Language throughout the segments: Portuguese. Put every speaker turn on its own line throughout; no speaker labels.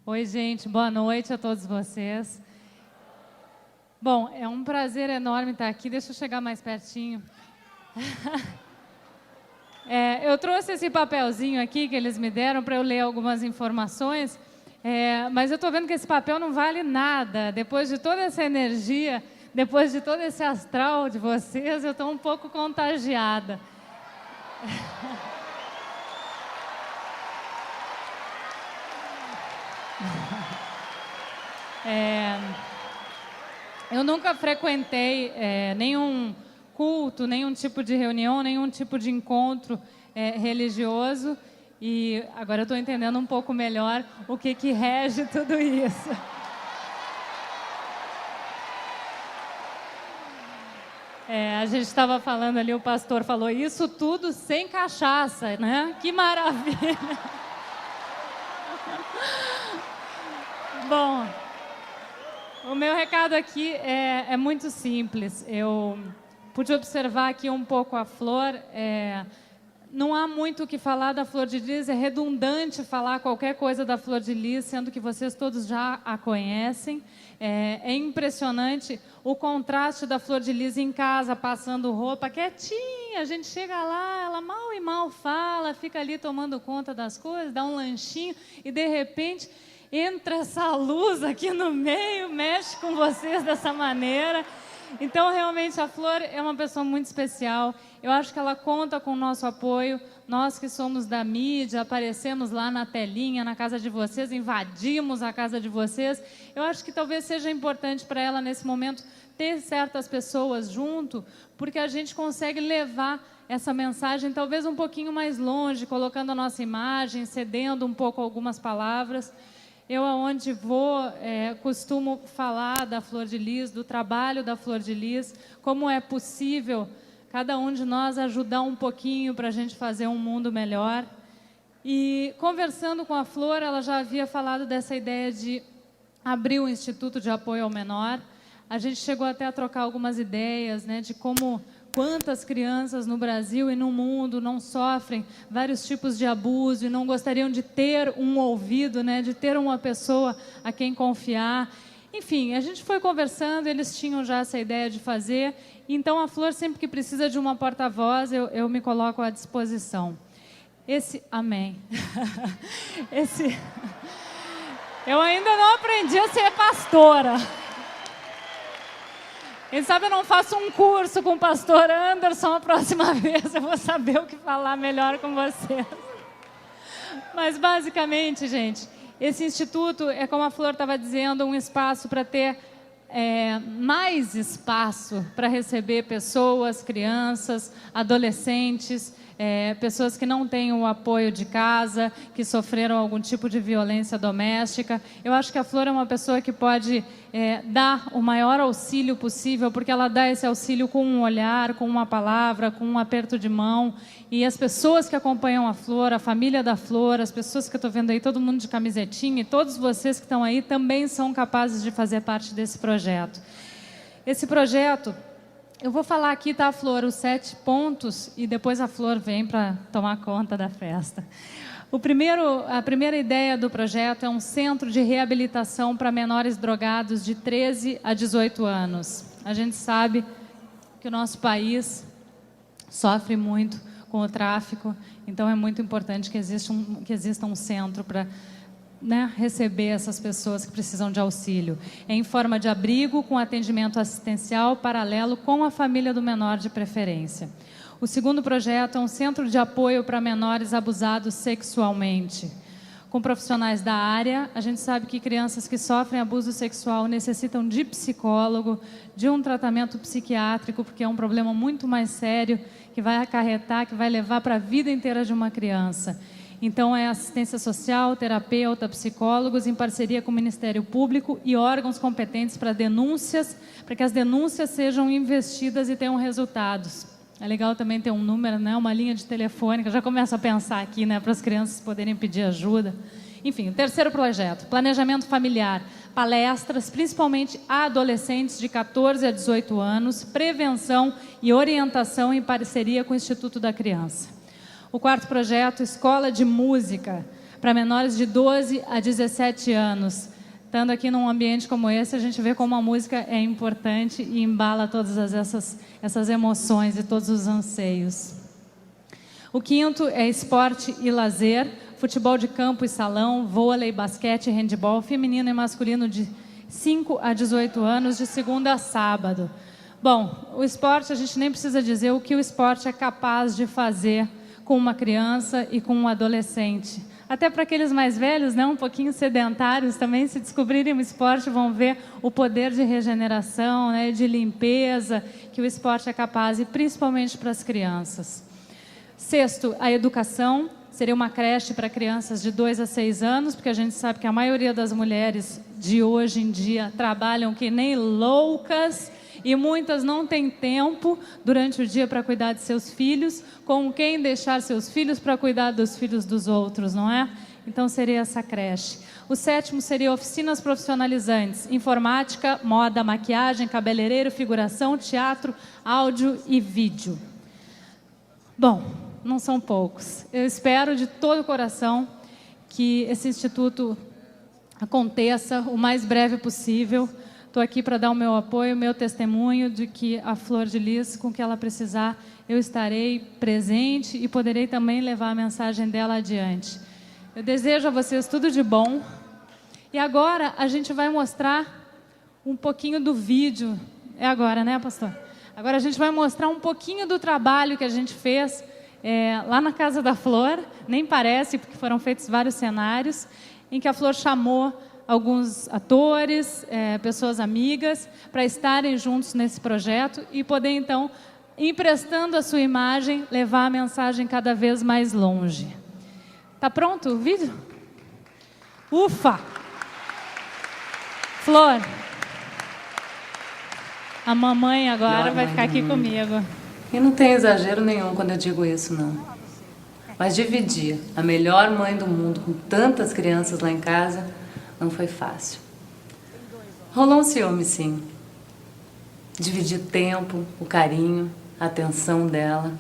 Oi, gente, boa noite a todos vocês. Bom, é um prazer enorme estar aqui. Deixa eu chegar mais pertinho. Eu trouxe esse papelzinho aqui que eles me deram para eu ler algumas informações, mas eu estou vendo que esse papel não vale nada. Depois de toda essa energia, depois de todo esse astral de vocês, eu estou um pouco contagiada. Eu nunca frequentei nenhum culto, nenhum tipo de reunião, nenhum tipo de encontro religioso, e agora eu estou entendendo um pouco melhor o que rege tudo isso. A gente estava falando ali, o pastor falou, isso tudo sem cachaça, né? Que maravilha! Bom, o meu recado aqui é muito simples. Eu pude observar aqui um pouco a flor. Não há muito o que falar da flor de lis, é redundante falar qualquer coisa da flor de lis, sendo que vocês todos já a conhecem. É impressionante o contraste da flor de lis em casa, passando roupa, quietinha. A gente chega lá, ela mal e mal fala, fica ali tomando conta das coisas, dá um lanchinho e, de repente, entra essa luz aqui no meio, mexe com vocês dessa maneira. Então, realmente, a Flor é uma pessoa muito especial. Eu acho que ela conta com o nosso apoio. Nós que somos da mídia, aparecemos lá na telinha, na casa de vocês, invadimos a casa de vocês. Eu acho que talvez seja importante para ela, nesse momento, ter certas pessoas junto, porque a gente consegue levar essa mensagem talvez um pouquinho mais longe, colocando a nossa imagem, cedendo um pouco algumas palavras. Eu, aonde vou, costumo falar da Flor de Lis, do trabalho da Flor de Lis, como é possível cada um de nós ajudar um pouquinho para a gente fazer um mundo melhor. E, conversando com a Flor, ela já havia falado dessa ideia de abrir o Instituto de Apoio ao Menor. A gente chegou até a trocar algumas ideias, né, de quantas crianças no Brasil e no mundo não sofrem vários tipos de abuso e não gostariam de ter um ouvido, né, de ter uma pessoa a quem confiar. Enfim, a gente foi conversando, eles tinham já essa ideia de fazer, então a Flor, sempre que precisa de uma porta-voz, eu me coloco à disposição. Amém. Eu ainda não aprendi a ser pastora. Quem sabe eu não faço um curso com o pastor Anderson a próxima vez, eu vou saber o que falar melhor com vocês. Mas, basicamente, gente, esse instituto é, como a Flor estava dizendo, um espaço para ter mais espaço para receber pessoas, crianças, adolescentes, pessoas que não têm o apoio de casa, que sofreram algum tipo de violência doméstica. Eu acho que a Flor é uma pessoa que pode dar o maior auxílio possível, porque ela dá esse auxílio com um olhar, com uma palavra, com um aperto de mão. E as pessoas que acompanham a Flor, a família da Flor, as pessoas que eu estou vendo aí, todo mundo de camisetinha, e todos vocês que estão aí também são capazes de fazer parte desse projeto. Esse projeto, eu vou falar aqui, tá, Flor, os 7 pontos, e depois a Flor vem para tomar conta da festa. A primeira ideia do projeto é um centro de reabilitação para menores drogados de 13 a 18 anos. A gente sabe que o nosso país sofre muito com o tráfico, então é muito importante que exista um centro para receber essas pessoas que precisam de auxílio. É em forma de abrigo, com atendimento assistencial paralelo com a família do menor de preferência. O segundo projeto é um centro de apoio para menores abusados sexualmente. Com profissionais da área, a gente sabe que crianças que sofrem abuso sexual necessitam de psicólogo, de um tratamento psiquiátrico, porque é um problema muito mais sério, que vai acarretar, que vai levar para a vida inteira de uma criança. Então, é assistência social, terapeuta, psicólogos, em parceria com o Ministério Público e órgãos competentes para denúncias, para que as denúncias sejam investidas e tenham resultados. É legal também ter um número, né, uma linha de telefone, que eu já começo a pensar aqui, né, para as crianças poderem pedir ajuda. Enfim, o terceiro projeto, planejamento familiar, palestras, principalmente a adolescentes de 14 a 18 anos, prevenção e orientação em parceria com o Instituto da Criança. O quarto projeto, escola de música, para menores de 12 a 17 anos. Estando aqui num ambiente como esse, a gente vê como a música é importante e embala todas essas emoções e todos os anseios. O quinto é esporte e lazer, futebol de campo e salão, vôlei, basquete e handebol, feminino e masculino de 5 a 18 anos, de segunda a sábado. Bom, o esporte, a gente nem precisa dizer o que o esporte é capaz de fazer com uma criança e com um adolescente. Até para aqueles mais velhos, né, um pouquinho sedentários também, se descobrirem o esporte, vão ver o poder de regeneração, né, de limpeza que o esporte é capaz, e principalmente para as crianças. Sexto, a educação. Seria uma creche para crianças de 2 a 6 anos, porque a gente sabe que a maioria das mulheres de hoje em dia trabalham que nem loucas e muitas não têm tempo durante o dia para cuidar de seus filhos, com quem deixar seus filhos para cuidar dos filhos dos outros, não é? Então seria essa creche. O sétimo seria oficinas profissionalizantes, informática, moda, maquiagem, cabeleireiro, figuração, teatro, áudio e vídeo. Bom, não são poucos. Eu espero de todo o coração que esse instituto aconteça o mais breve possível. Estou aqui para dar o meu apoio, o meu testemunho de que a Flor de Lis, com o que ela precisar, eu estarei presente e poderei também levar a mensagem dela adiante. Eu desejo a vocês tudo de bom. E agora a gente vai mostrar um pouquinho do vídeo. É agora, né, pastor? Agora a gente vai mostrar um pouquinho do trabalho que a gente fez lá na Casa da Flor. Nem parece, porque foram feitos vários cenários, em que a Flor chamou alguns atores, pessoas amigas, para estarem juntos nesse projeto e poder, então, emprestando a sua imagem, levar a mensagem cada vez mais longe. Tá pronto o vídeo? Ufa! Flor, a mamãe agora vai ficar aqui comigo.
E não tem exagero nenhum quando eu digo isso, não. Mas dividir a melhor mãe do mundo com tantas crianças lá em casa não foi fácil. Rolou um ciúme, sim. Dividir o tempo, o carinho, a atenção dela.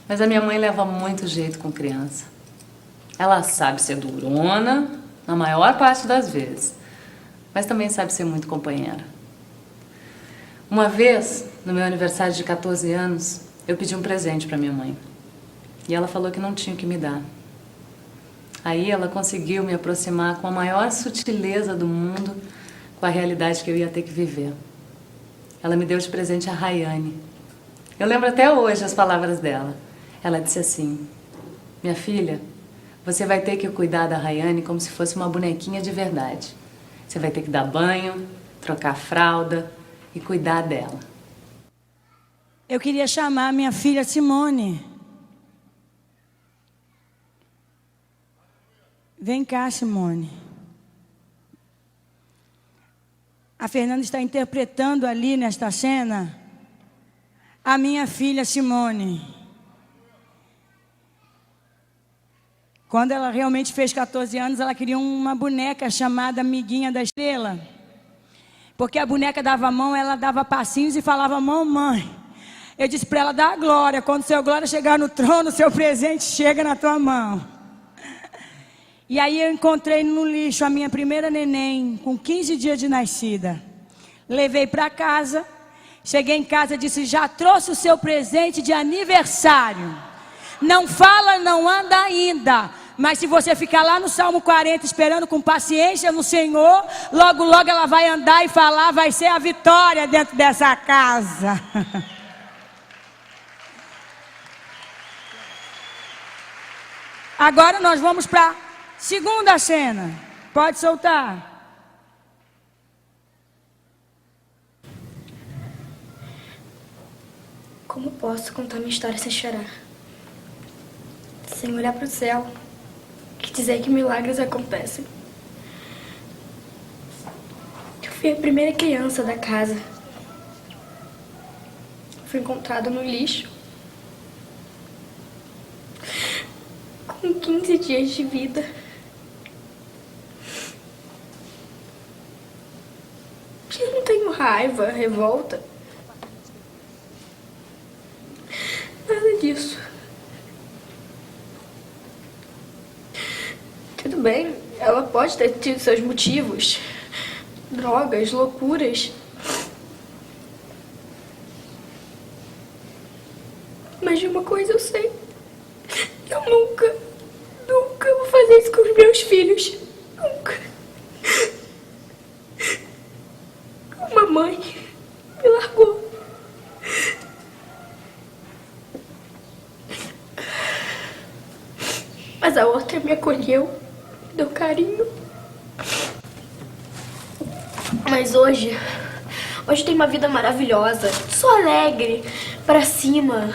Mas a minha mãe leva muito jeito com criança. Ela sabe ser durona, na maior parte das vezes, mas também sabe ser muito companheira. Uma vez, no meu aniversário de 14 anos, eu pedi um presente para minha mãe. E ela falou que não tinha o que me dar. Aí ela conseguiu me aproximar com a maior sutileza do mundo com a realidade que eu ia ter que viver. Ela me deu de presente a Rayane. Eu lembro até hoje as palavras dela. Ela disse assim: minha filha, você vai ter que cuidar da Rayane como se fosse uma bonequinha de verdade. Você vai ter que dar banho, trocar a fralda e cuidar dela.
Eu queria chamar minha filha Simone. Vem cá, Simone. A Fernanda está interpretando ali nesta cena a minha filha Simone. Quando ela realmente fez 14 anos, ela queria uma boneca chamada Amiguinha da Estrela. Porque a boneca dava a mão, ela dava passinhos e falava: mamãe. Eu disse para ela: dá glória. Quando seu glória chegar no trono, seu presente chega na tua mão. E aí eu encontrei no lixo a minha primeira neném, com 15 dias de nascida. Levei para casa. Cheguei em casa e disse: já trouxe o seu presente de aniversário. Não fala, não anda ainda. Mas se você ficar lá no Salmo 40 esperando com paciência no Senhor, logo, logo ela vai andar e falar, vai ser a vitória dentro dessa casa. Agora nós vamos para a segunda cena. Pode soltar.
Como posso contar minha história sem chorar? Sem olhar para o céu e dizer que milagres acontecem. Eu fui a primeira criança da casa. Fui encontrada no lixo, com 15 dias de vida. raiva, revolta. Nada disso. Tudo bem, ela pode ter tido seus motivos. Drogas, loucuras. Mas de uma coisa eu sei. Eu nunca vou fazer isso com os meus filhos. Nunca. Uma mãe me largou. Mas a outra me acolheu, me deu carinho. Mas hoje tem uma vida maravilhosa. Sou alegre, pra cima.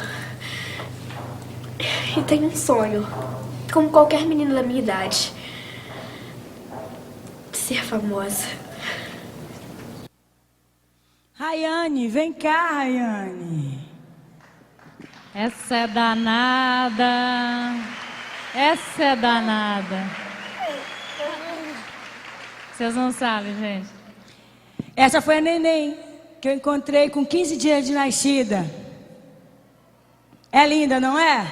E tenho um sonho, como qualquer menina da minha idade. Ser famosa.
Rayane, vem cá, Rayane.
Essa é danada. Essa é danada. Vocês não sabem, gente.
Essa foi a neném que eu encontrei com 15 dias de nascida. É linda, não é?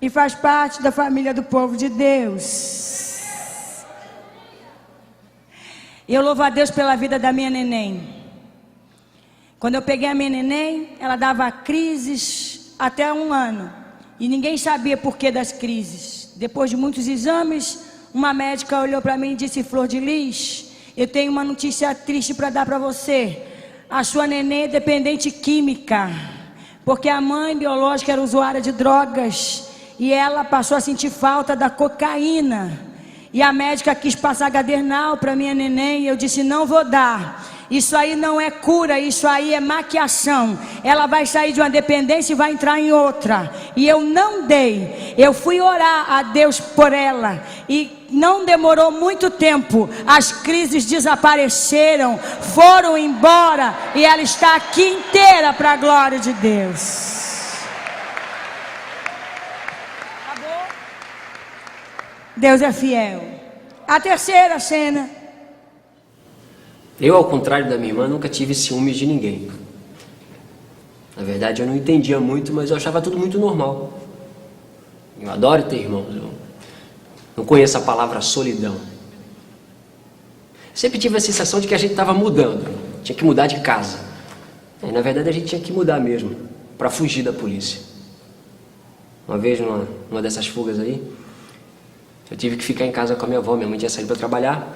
E faz parte da família do povo de Deus. E eu louvo a Deus pela vida da minha neném. Quando eu peguei a minha neném, ela dava crises até 1 ano. E ninguém sabia por que das crises. Depois de muitos exames, uma médica olhou para mim e disse: Flor de Lis, eu tenho uma notícia triste para dar para você. A sua neném é dependente química, porque a mãe biológica era usuária de drogas e ela passou a sentir falta da cocaína. E a médica quis passar Gadernal para minha neném e eu disse: não vou dar. Isso aí não é cura, isso aí é maquiação. Ela vai sair de uma dependência e vai entrar em outra. E eu não dei. Eu fui orar a Deus por ela. E não demorou muito tempo. As crises desapareceram, foram embora. E ela está aqui inteira para a glória de Deus. Acabou? Deus é fiel. A terceira cena.
Eu, ao contrário da minha irmã, nunca tive ciúmes de ninguém. Na verdade, eu não entendia muito, mas eu achava tudo muito normal. Eu adoro ter irmãos. Eu não conheço a palavra solidão. Sempre tive a sensação de que a gente estava mudando. Tinha que mudar de casa. E, na verdade, a gente tinha que mudar mesmo, para fugir da polícia. Uma vez, numa dessas fugas aí, eu tive que ficar em casa com a minha avó. Minha mãe tinha saído para trabalhar.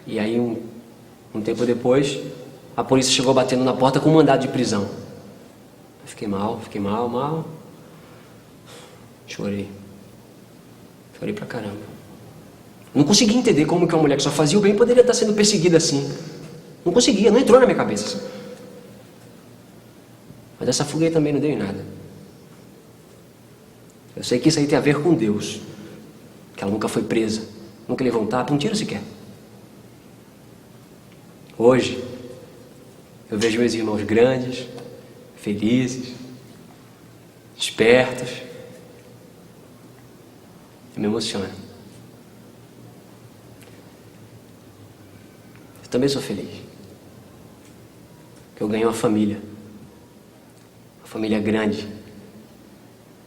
E aí, um tempo depois, a polícia chegou batendo na porta com um mandado de prisão. Eu fiquei mal. Chorei pra caramba. Não conseguia entender como que uma mulher que só fazia o bem poderia estar sendo perseguida assim. Não conseguia, não entrou na minha cabeça. Mas essa fuga aí também não deu em nada. Eu sei que isso aí tem a ver com Deus. Que ela nunca foi presa, nunca levou um tapa, um tiro sequer. Hoje, eu vejo meus irmãos grandes, felizes, espertos. Eu me emociono. Eu também sou feliz. Que eu ganhei uma família. Uma família grande.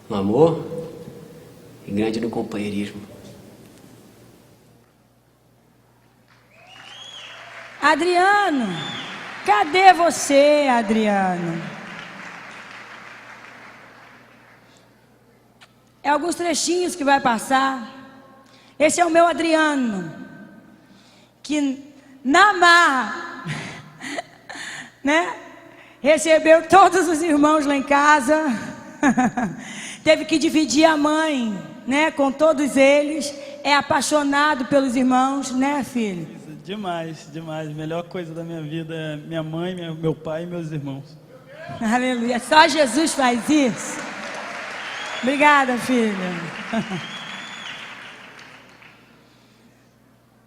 No amor e grande no companheirismo.
Adriano, cadê você, Adriano? É alguns trechinhos que vai passar. Esse é o meu Adriano, que na marra, né, recebeu todos os irmãos lá em casa, teve que dividir a mãe, né, com todos eles. É apaixonado pelos irmãos, né, filho?
Demais. A melhor coisa da minha vida é minha mãe, meu pai e meus irmãos.
Aleluia. Só Jesus faz isso. Obrigada, filha.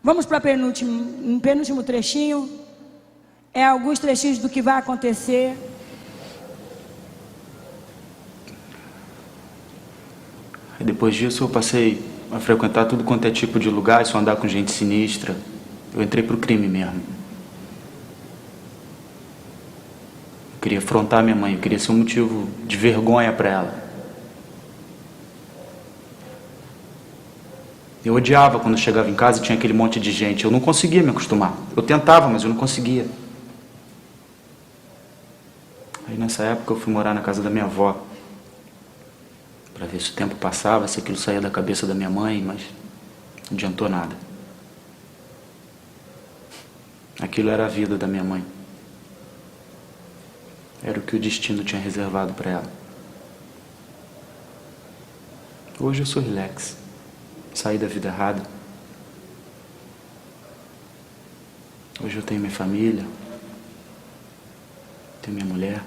Vamos para um penúltimo trechinho. É alguns trechinhos do que vai acontecer.
Depois disso eu passei a frequentar tudo quanto é tipo de lugar, só andar com gente sinistra. Eu entrei pro crime mesmo. queria afrontar minha mãe, eu queria ser um motivo de vergonha para ela. Eu odiava quando chegava em casa e tinha aquele monte de gente. Eu não conseguia me acostumar. Eu tentava, mas eu não conseguia. Aí nessa época eu fui morar na casa da minha avó, para ver se o tempo passava, se aquilo saía da cabeça da minha mãe, mas não adiantou nada. Aquilo era a vida da minha mãe. Era o que o destino tinha reservado para ela. Hoje eu sou relax. Saí da vida errada. Hoje eu tenho minha família. Tenho minha mulher.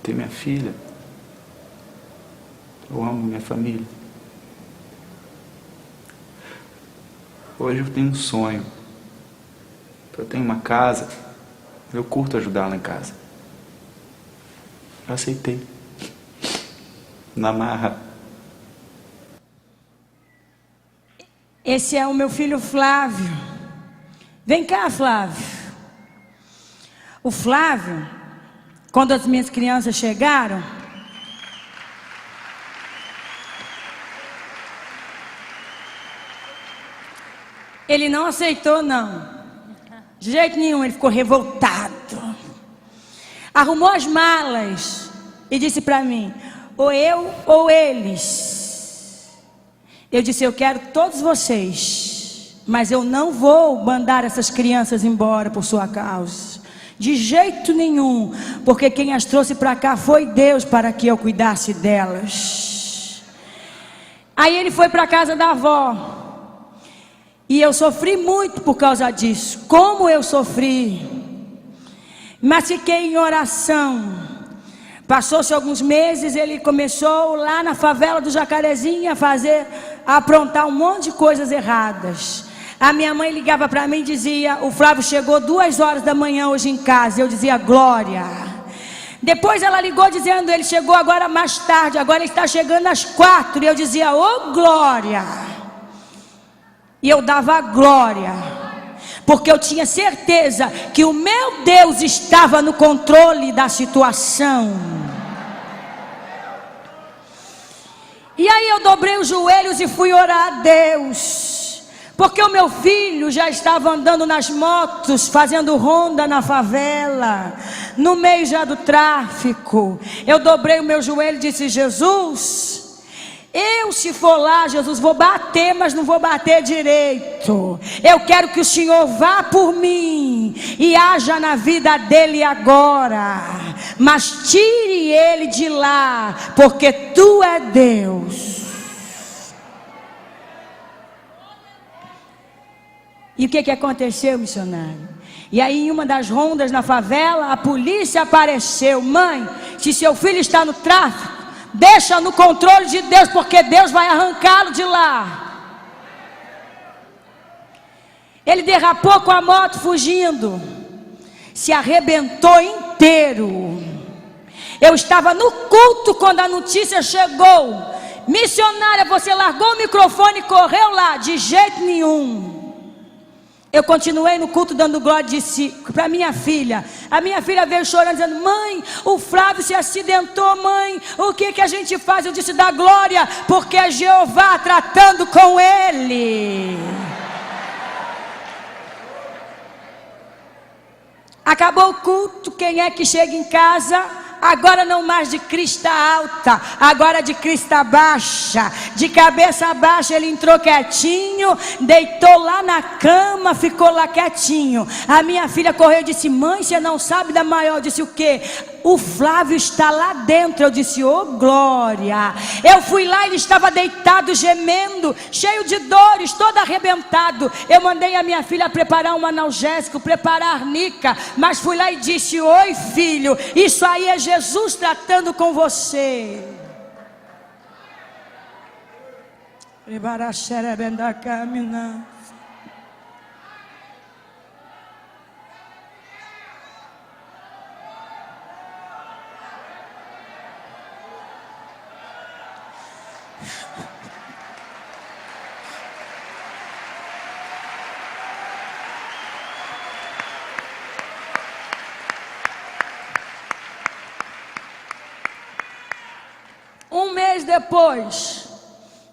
Tenho minha filha. Eu amo minha família. Hoje eu tenho um sonho. Eu tenho uma casa. Eu curto ajudar lá em casa. Eu aceitei. Na marra.
Esse é o meu filho Flávio. Vem cá, Flávio. O Flávio, quando as minhas crianças chegaram, ele não aceitou, não. De jeito nenhum, ele ficou revoltado. Arrumou as malas e disse para mim: ou eu ou eles. Eu disse: eu quero todos vocês, mas eu não vou mandar essas crianças embora por sua causa. De jeito nenhum, porque quem as trouxe para cá foi Deus para que eu cuidasse delas. Aí ele foi para a casa da avó. E eu sofri muito por causa disso. Como eu sofri. Mas fiquei em oração. Passou-se alguns meses, ele começou lá na favela do Jacarezinho a aprontar um monte de coisas erradas. A minha mãe ligava para mim e dizia: o Flávio chegou 2 horas da manhã hoje em casa. Eu dizia: glória. Depois ela ligou dizendo: ele chegou agora mais tarde, agora ele está chegando às 4. E eu dizia: ô glória. E eu dava glória. Porque eu tinha certeza que o meu Deus estava no controle da situação. E aí eu dobrei os joelhos e fui orar a Deus. Porque o meu filho já estava andando nas motos, fazendo ronda na favela, no meio já do tráfico. Eu dobrei o meu joelho e disse: Jesus, eu, se for lá, Jesus, vou bater, mas não vou bater direito. Eu quero que o Senhor vá por mim e haja na vida dele agora. Mas tire ele de lá, porque tu é Deus. E o que aconteceu, missionário? E aí, em uma das rondas na favela, a polícia apareceu. Mãe, se seu filho está no tráfico, deixa no controle de Deus, porque Deus vai arrancá-lo de lá. Ele derrapou com a moto fugindo, se arrebentou inteiro. Eu estava no culto quando a notícia chegou: missionária, você largou o microfone e correu lá? De jeito nenhum. Eu continuei no culto dando glória, disse para minha filha. A minha filha veio chorando, dizendo: mãe, o Flávio se acidentou, mãe, o que a gente faz? Eu disse: dá glória, porque é Jeová tratando com ele. Acabou o culto. Quem é que chega em casa? Agora não mais de crista alta, agora de crista baixa, de cabeça baixa. Ele entrou quietinho, deitou lá na cama, ficou lá quietinho. A minha filha correu e disse: mãe, você não sabe da maior? Eu disse: o quê? O Flávio está lá dentro. Eu disse: ô glória. Eu fui lá, ele estava deitado, gemendo, cheio de dores, todo arrebentado. Eu mandei a minha filha preparar um analgésico, preparar arnica, mas fui lá e disse: oi filho, isso aí é Jesus tratando com você. depois,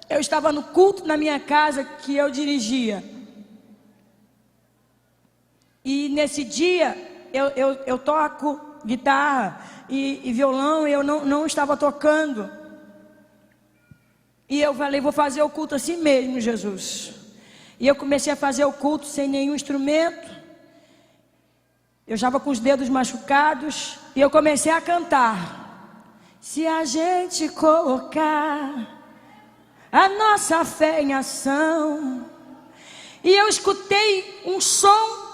eu estava no culto na minha casa que eu dirigia. E nesse dia, eu toco guitarra e violão, e eu não estava tocando. E eu falei, vou fazer o culto assim mesmo, Jesus. E eu comecei a fazer o culto sem nenhum instrumento. Eu estava com os dedos machucados. E eu comecei a cantar. Se a gente colocar a nossa fé em ação. E eu escutei um som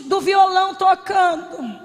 do violão tocando.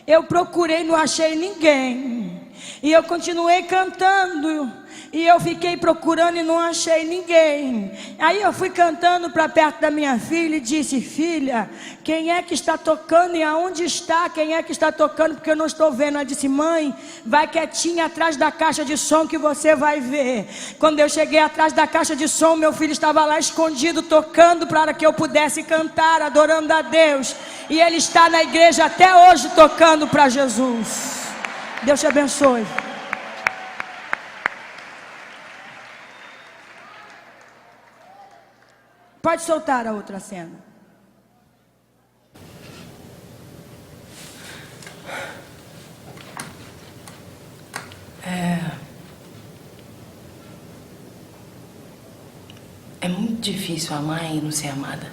Eu procurei, não achei ninguém. E eu continuei cantando. E eu fiquei procurando e não achei ninguém. Aí eu fui cantando para perto da minha filha e disse, filha, quem é que está tocando e aonde está? Quem é que está tocando? Porque eu não estou vendo. Ela disse, mãe, vai quietinha atrás da caixa de som que você vai ver. Quando eu cheguei atrás da caixa de som, meu filho estava lá escondido, tocando para que eu pudesse cantar, adorando a Deus. E ele está na igreja até hoje tocando para Jesus. Deus te abençoe. Pode soltar a outra cena.
É muito difícil amar e não ser amada.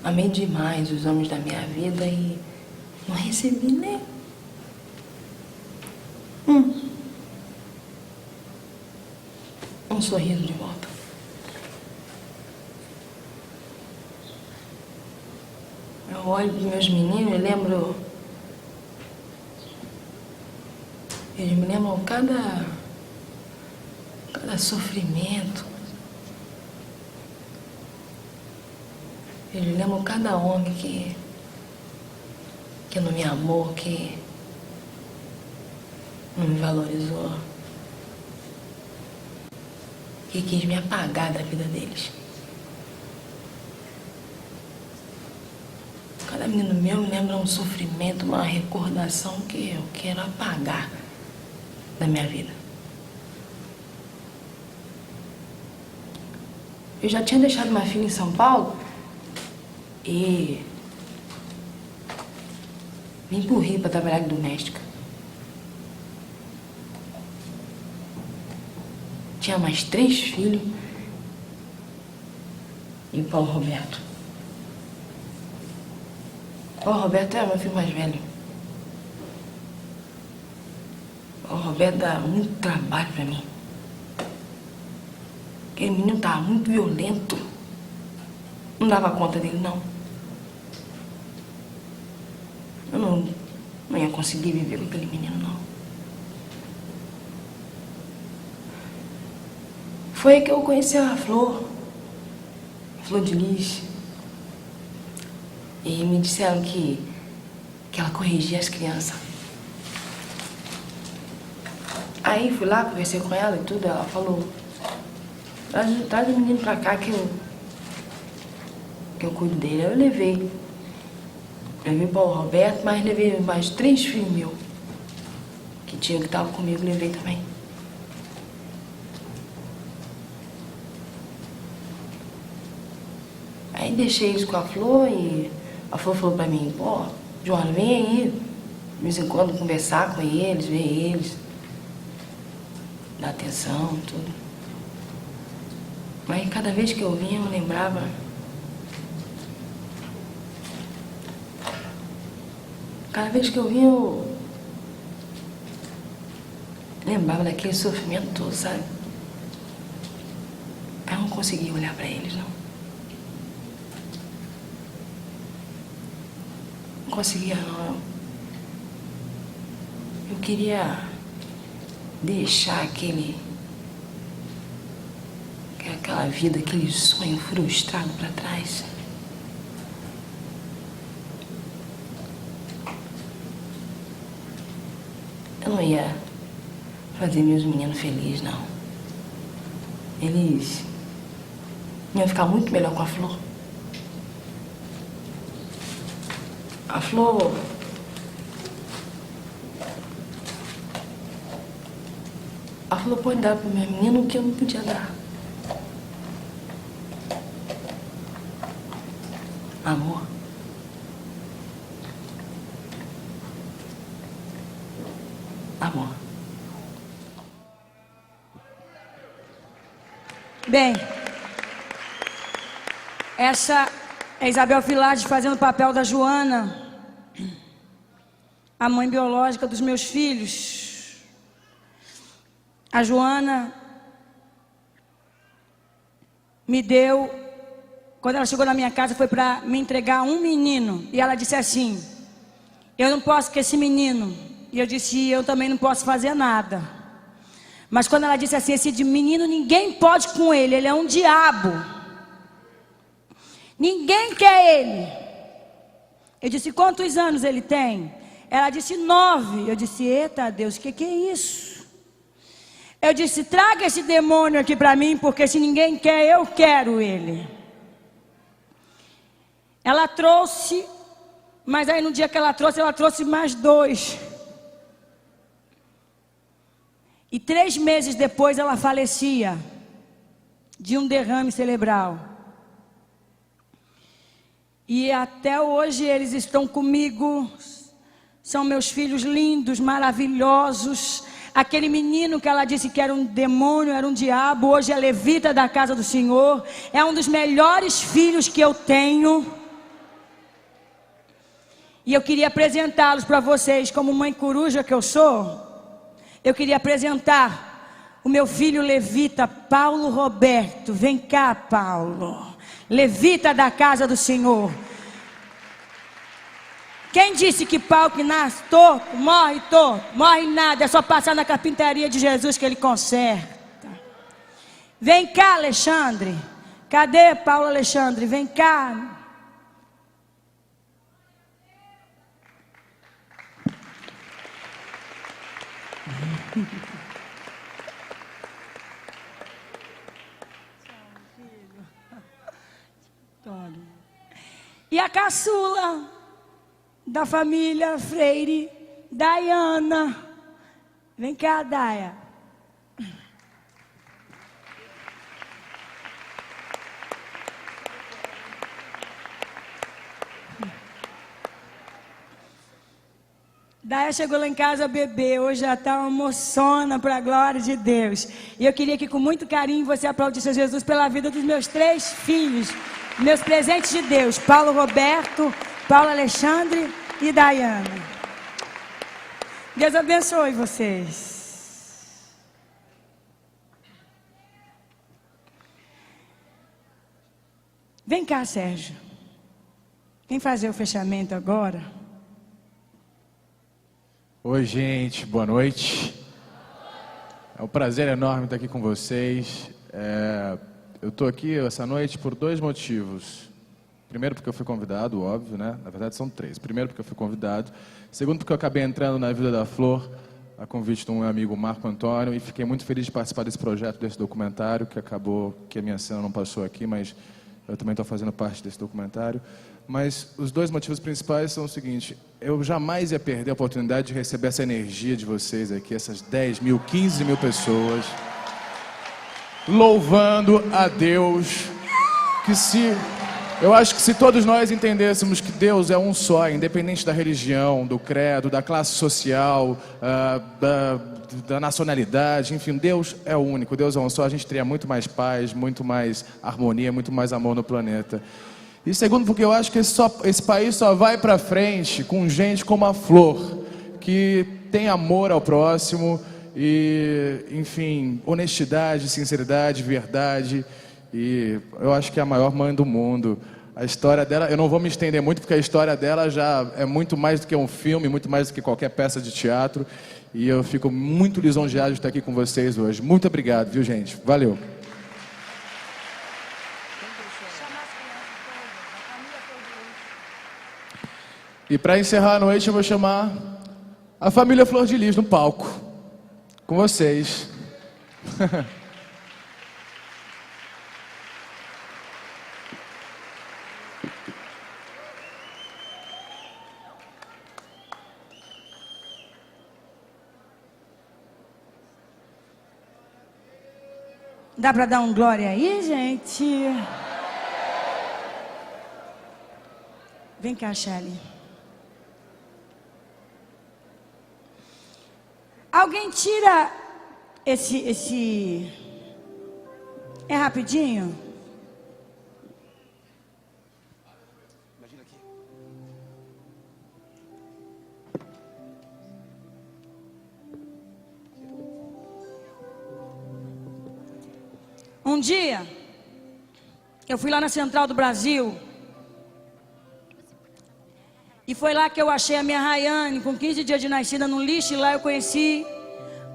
Amei demais os homens da minha vida e não recebi nem um sorriso de volta. Eu olho para meus meninos e lembro. Eles me lembram cada sofrimento. Eles lembram cada homem que não me amou, que não me valorizou, que quis me apagar da vida deles. Cada menino meu me lembra um sofrimento, uma recordação que eu quero apagar da minha vida. Eu já tinha deixado uma filha em São Paulo e vim pro Rio para trabalhar de doméstica. Tinha mais 3 filhos e o Paulo Roberto. O Paulo Roberto é meu filho mais velho. O Paulo Roberto dá muito trabalho pra mim. Aquele menino tava muito violento. Não dava conta dele, não. Eu não ia conseguir viver com aquele menino, não. Foi aí que eu conheci a Flor de Lis. E me disseram que ela corrigia as crianças. Aí fui lá, conversei com ela e tudo, ela falou, traz o menino pra cá que eu cuido dele. Aí eu levei o Paulo Roberto, mas levei mais 3 filhos meus que estavam comigo, levei também. Aí deixei eles com a Flor e a Flor falou pra mim, pô, Joana, vem aí, de vez em quando conversar com eles, ver eles, dar atenção, tudo. Mas cada vez que eu vinha, eu lembrava. Cada vez que eu vinha, eu lembrava daquele sofrimento todo, sabe? Eu não conseguia olhar pra eles, não. Não conseguia, não. Eu queria deixar aquela vida, aquele sonho frustrado pra trás. Eu não ia fazer meus meninos felizes, não. Eles iam ficar muito melhor com a Flor. A Flor Ela falou, pode dar para minha menina o que eu não podia dar. Amor. Amor.
Bem, essa é Isabel Filades fazendo o papel da Joana, a mãe biológica dos meus filhos. A Joana me deu, quando ela chegou na minha casa, foi para me entregar um menino. E ela disse assim, eu não posso com esse menino. E eu disse, eu também não posso fazer nada. Mas quando ela disse assim, esse menino ninguém pode com ele é um diabo. Ninguém quer ele. Eu disse, quantos anos ele tem? Ela disse, 9. Eu disse, eita Deus, o que é isso? Eu disse, traga esse demônio aqui para mim, porque se ninguém quer, eu quero ele. Ela trouxe, mas aí no dia que ela trouxe mais 2. E 3 meses depois ela falecia de um derrame cerebral. E até hoje eles estão comigo. São meus filhos lindos, maravilhosos. Aquele menino que ela disse que era um demônio, era um diabo, hoje é levita da casa do Senhor. É um dos melhores filhos que eu tenho. E eu queria apresentá-los para vocês, como mãe coruja que eu sou. Eu queria apresentar o meu filho levita, Paulo Roberto. Vem cá, Paulo. Levita da casa do Senhor. Quem disse que pau que nasce torto, morre torto? Morre nada, é só passar na carpintaria de Jesus que ele conserta. Vem cá, Alexandre. Cadê Paulo Alexandre? Vem cá. E a caçula da família Freire, Dayana. Vem cá, Daya. Daya chegou lá em casa bebê, hoje já está uma moçona para a glória de Deus. E eu queria que com muito carinho você aplaudisse a Jesus pela vida dos meus 3 filhos, meus presentes de Deus, Paulo Roberto, Paulo Alexandre e Dayana. Deus abençoe vocês. Vem cá, Sérgio. Vem fazer o fechamento agora.
Oi, gente, boa noite. É um prazer enorme estar aqui com vocês. Eu estou aqui essa noite por 2 motivos. Primeiro, porque eu fui convidado, óbvio, né? Na verdade, são 3. Primeiro, porque eu fui convidado. Segundo, porque eu acabei entrando na vida da Flor, a convite do meu amigo Marco Antônio, e fiquei muito feliz de participar desse projeto, desse documentário, que acabou que a minha cena não passou aqui, mas eu também estou fazendo parte desse documentário. Mas os 2 motivos principais são o seguinte: eu jamais ia perder a oportunidade de receber essa energia de vocês aqui, essas 10 mil, 15 mil pessoas, louvando a Deus. Eu acho que se todos nós entendêssemos que Deus é um só, independente da religião, do credo, da classe social, da nacionalidade, enfim, Deus é único, Deus é um só, a gente teria muito mais paz, muito mais harmonia, muito mais amor no planeta. E segundo, porque eu acho que esse país só vai para frente com gente como a Flor, que tem amor ao próximo e, enfim, honestidade, sinceridade, verdade. E eu acho que é a maior mãe do mundo. A história dela, eu não vou me estender muito, porque a história dela já é muito mais do que um filme, muito mais do que qualquer peça de teatro. E eu fico muito lisonjeado de estar aqui com vocês hoje. Muito obrigado, viu, gente? Valeu. E para encerrar a noite, eu vou chamar a família Flor de Lis no palco. Com vocês.
Dá para dar um glória aí, gente? Vem cá, Shelly. Alguém tira esse... É rapidinho?
Imagina aqui.
Um dia, eu fui lá na Central do Brasil. E foi lá que eu achei a minha Rayane, com 15 dias de nascida, no lixo. E lá eu conheci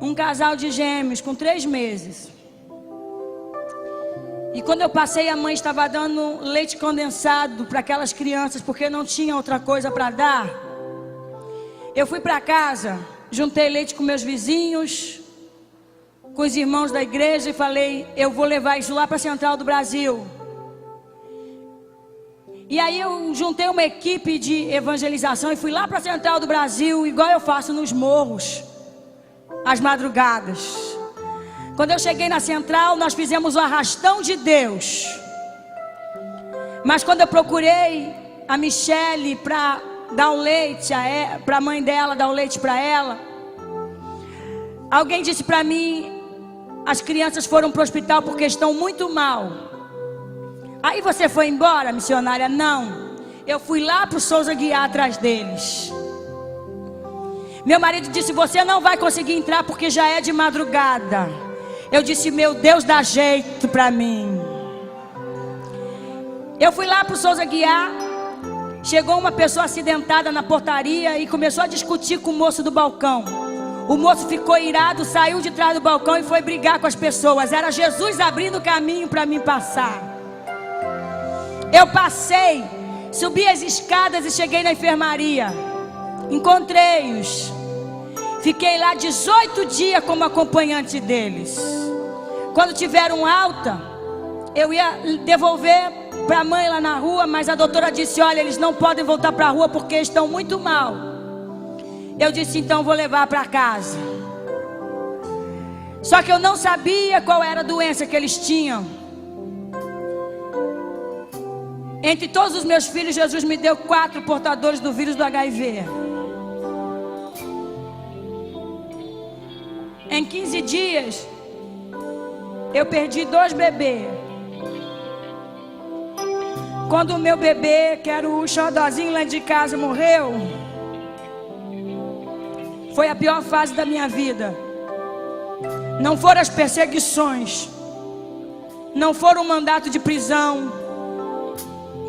um casal de gêmeos, com 3 meses. E quando eu passei, a mãe estava dando leite condensado para aquelas crianças, porque não tinha outra coisa para dar. Eu fui para casa, juntei leite com meus vizinhos, com os irmãos da igreja, e falei, eu vou levar isso lá para a Central do Brasil. E aí eu juntei uma equipe de evangelização e fui lá para a Central do Brasil, igual eu faço nos morros, às madrugadas. Quando eu cheguei na Central, nós fizemos o arrastão de Deus. Mas quando eu procurei a Michele para dar o leite, para a mãe dela dar o leite para ela, alguém disse para mim, as crianças foram para o hospital porque estão muito mal. Aí você foi embora, missionária? Não. Eu fui lá para o Souza Guiar atrás deles. Meu marido disse, você não vai conseguir entrar porque já é de madrugada. Eu disse, meu Deus, dá jeito para mim. Eu fui lá para o Souza Guiar. Chegou uma pessoa acidentada na portaria e começou a discutir com o moço do balcão. O moço ficou irado, saiu de trás do balcão e foi brigar com as pessoas. Era Jesus abrindo o caminho para mim passar. Eu passei, subi as escadas e cheguei na enfermaria. Encontrei-os. Fiquei lá 18 dias como acompanhante deles. Quando tiveram alta, eu ia devolver para a mãe lá na rua, mas a doutora disse, olha, eles não podem voltar para a rua porque estão muito mal. Eu disse, então vou levar para casa. Só que eu não sabia qual era a doença que eles tinham. Entre todos os meus filhos, Jesus me deu 4 portadores do vírus do HIV. Em 15 dias, eu perdi 2 bebês. Quando o meu bebê, que era o xodózinho lá de casa, morreu, foi a pior fase da minha vida. Não foram as perseguições, não foram o mandato de prisão,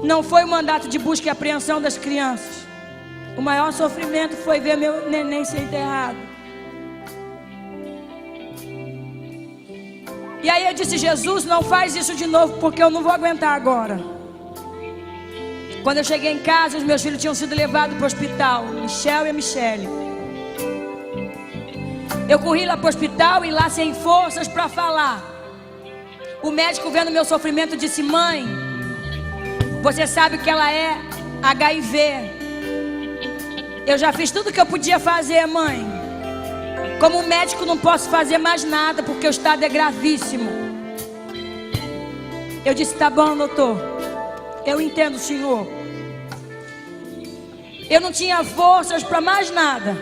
não foi o mandato de busca e apreensão das crianças. O maior sofrimento foi ver meu neném ser enterrado. E aí eu disse, Jesus, não faz isso de novo, porque eu não vou aguentar agora. Quando eu cheguei em casa, os meus filhos tinham sido levados para o hospital, Michel e a Michele. Eu corri lá para o hospital e lá sem forças para falar. O médico, vendo meu sofrimento, disse, mãe, você sabe que ela é HIV. Eu já fiz tudo o que eu podia fazer, mãe. Como médico não posso fazer mais nada porque o estado é gravíssimo. Eu disse, tá bom, doutor. Eu entendo o senhor. Eu não tinha forças para mais nada.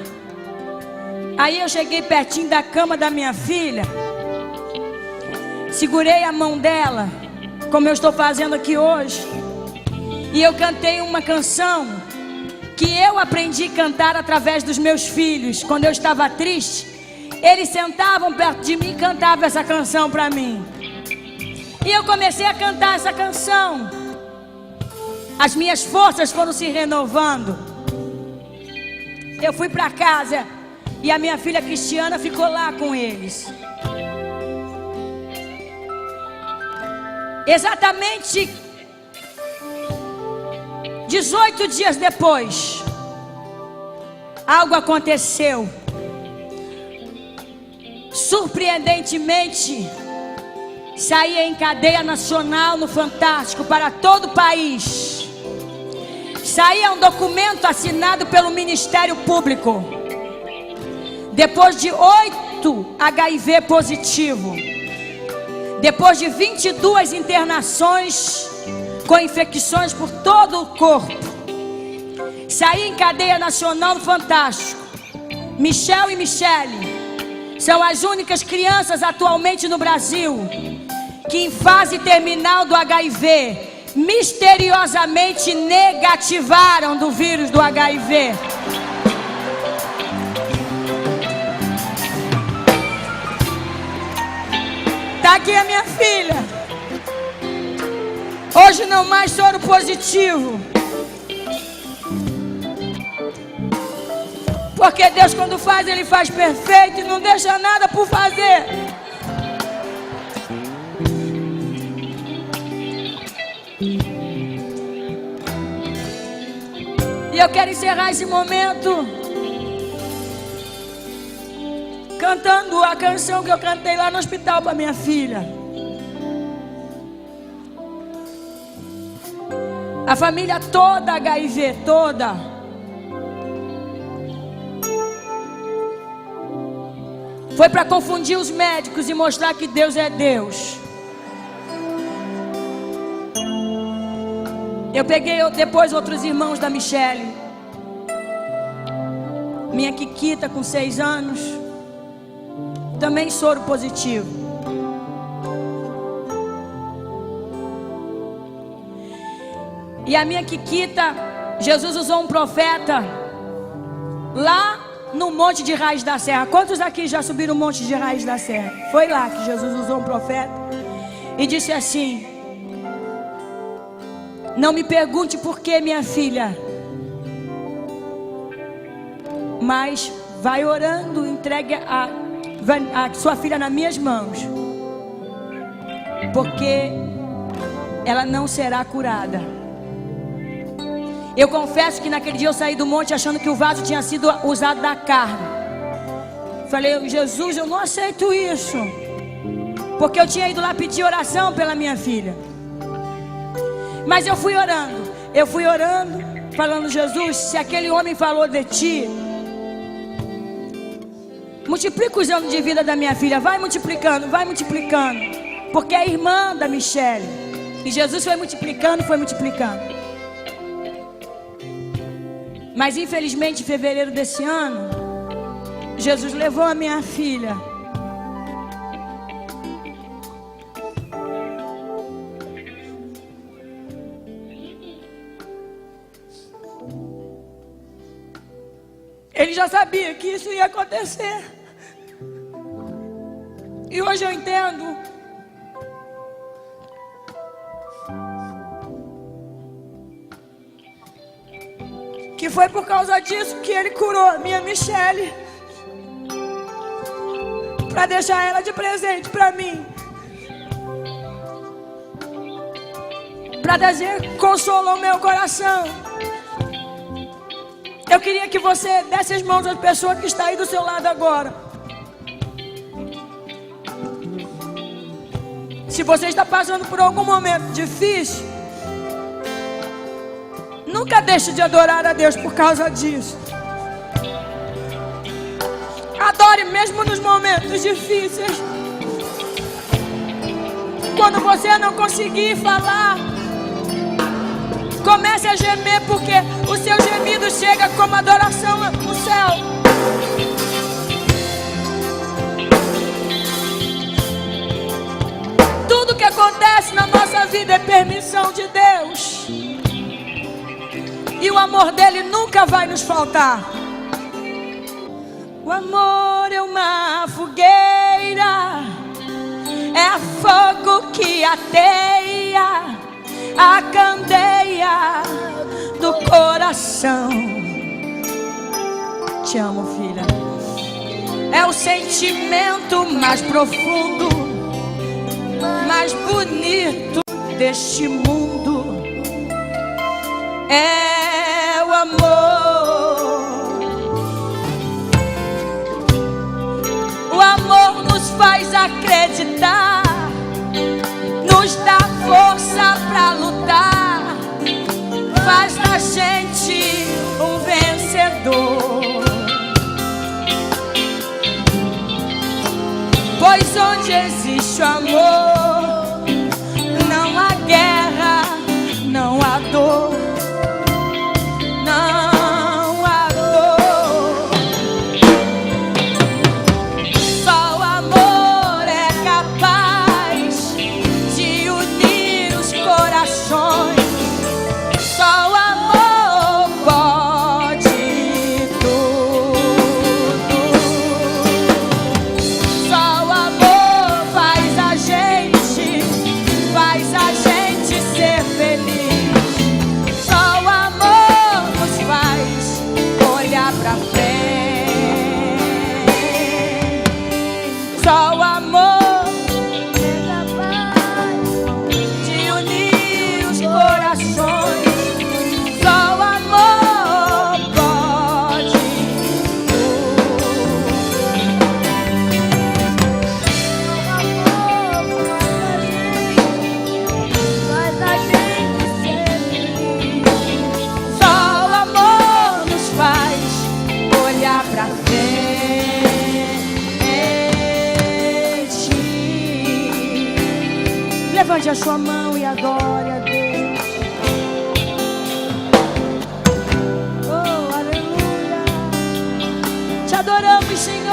Aí eu cheguei pertinho da cama da minha filha. Segurei a mão dela, como eu estou fazendo aqui hoje. E eu cantei uma canção que eu aprendi a cantar através dos meus filhos. Quando eu estava triste, eles sentavam perto de mim e cantavam essa canção para mim. E eu comecei a cantar essa canção. As minhas forças foram se renovando. Eu fui para casa e a minha filha Cristiana ficou lá com eles. Exatamente 18 dias depois, algo aconteceu. Surpreendentemente, saía em cadeia nacional no Fantástico para todo o país. Saía um documento assinado pelo Ministério Público. Depois de 8 HIV positivo, Depois de 22 internações com infecções por todo o corpo, saí em cadeia nacional no Fantástico. Michel e Michele são as únicas crianças atualmente no Brasil que em fase terminal do HIV misteriosamente negativaram do vírus do HIV. Tá aqui a minha filha. Hoje não mais soro positivo. Porque Deus, quando faz, Ele faz perfeito e não deixa nada por fazer. E eu quero encerrar esse momento cantando a canção que eu cantei lá no hospital para minha filha. A família toda HIV, toda. Foi para confundir os médicos e mostrar que Deus é Deus. Eu peguei depois outros irmãos da Michele. Minha Kikita com 6 anos. Também soro positivo. E a minha Kikita, Jesus usou um profeta lá no Monte de Raiz da Serra. Quantos aqui já subiram o Monte de Raiz da Serra? Foi lá que Jesus usou um profeta e disse assim: não me pergunte por que, minha filha, mas vai orando, entregue a sua filha nas minhas mãos, porque ela não será curada. Eu confesso que naquele dia eu saí do monte achando que o vaso tinha sido usado da carne. Falei: Jesus, eu não aceito isso, porque eu tinha ido lá pedir oração pela minha filha. Mas eu fui orando, falando: Jesus, se aquele homem falou de ti, multiplica os anos de vida da minha filha. Vai multiplicando, porque é irmã da Michele. E Jesus foi multiplicando. Mas infelizmente, em fevereiro desse ano, Jesus levou a minha filha. Ele já sabia que isso ia acontecer. E hoje eu entendo que foi por causa disso que Ele curou a minha Michele, para deixar ela de presente para mim, para trazer consolo ao meu coração. Eu queria que você desse as mãos às pessoas que está aí do seu lado agora. Se você está passando por algum momento difícil, nunca deixe de adorar a Deus por causa disso. Adore mesmo nos momentos difíceis. Quando você não conseguir falar, comece a gemer, porque o seu gemido chega como adoração no céu. Tudo que acontece na nossa vida é permissão de Deus. E o amor dele nunca vai nos faltar. O amor é uma fogueira, é fogo que ateia a candeia do coração. Te amo, filha. É o sentimento mais profundo, mais bonito deste mundo. É o amor. O amor nos faz acreditar, nos dá força pra lutar, faz da gente um vencedor. Pois onde existe o amor, faz a gente ser feliz. Só o amor nos faz olhar pra frente. Só o amor é capaz de unir os corações. Só o amor pode. Faz a gente ser feliz. Só o amor nos faz olhar pra frente. Levante a sua mão e adore a Deus. Oh, aleluia. Te adoramos, Senhor.